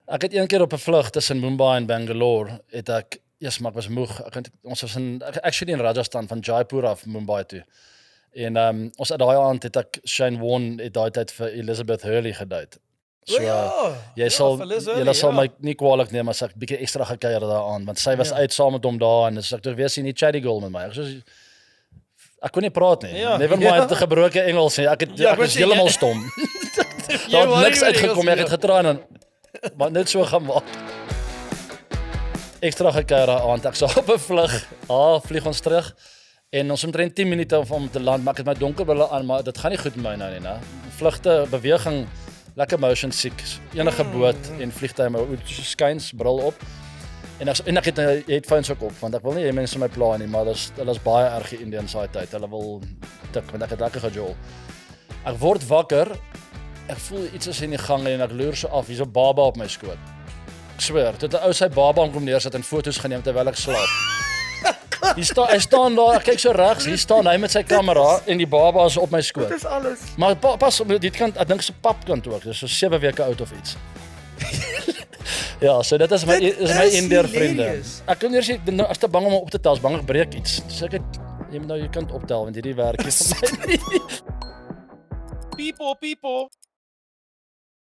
Ek het een keer op 'n vlug tussen Mumbai en Bangalore, het ek, maar ek was moeg. Ons was actually in Rajasthan, van Jaipur af Mumbai toe. En ons daai aand het ek Shane Warne het daai tyd vir Elizabeth Hurley gedate. So julle sal my nie kwaadlik neem as ek bietjie ekstra gekuier daaraan, want sy was uit saam met hom daar en dis ek toe weer sien die chatty girl met my. Ek kon nie praat nie. Never mind, gebroke Engels nie. Ek is heeltemal stom. Daar het niks uitgekom, ek het getraan en maar net so gemaak. Ekstra gekuier daaraan, ek sal op 'n vlug, vlieg ons terug. En ons omtrent 10 minute om te land, maar ek het my donker brille aan, maar dit gaan nie goed met my nou nie, né? Vlugte, beweging, lekker motion sick, enige boot en vliegtuig, maar skyns bril op. En ek het headphones ook op, want ek wil nie hê mense my pla nie, maar hulle is baie erg die Indians daai tyd. Hulle wil tik, want ek het lekker gejol. Ek word wakker, ek voel iets is in die gang en ek loer so af, hier's 'n baba op my skoot. Ek sweer, toe 'n ou sy baba aankom neersit en foto's geneem terwyl ek slaap. Hy staan daar, ek kyk so regs, hier staan hy met sy kamera en die baba is op my skoot. Dit is alles. Maar pas op dit kant, ek dink se papkant ook, dis so 7 weke oud of iets. Ja, so dit is my Indiër vriende. Ek kan eers as te bang om op te tel, bang ek breek iets. So ek jy moet nou jy kan optel want hierdie werk is vir my nie. People.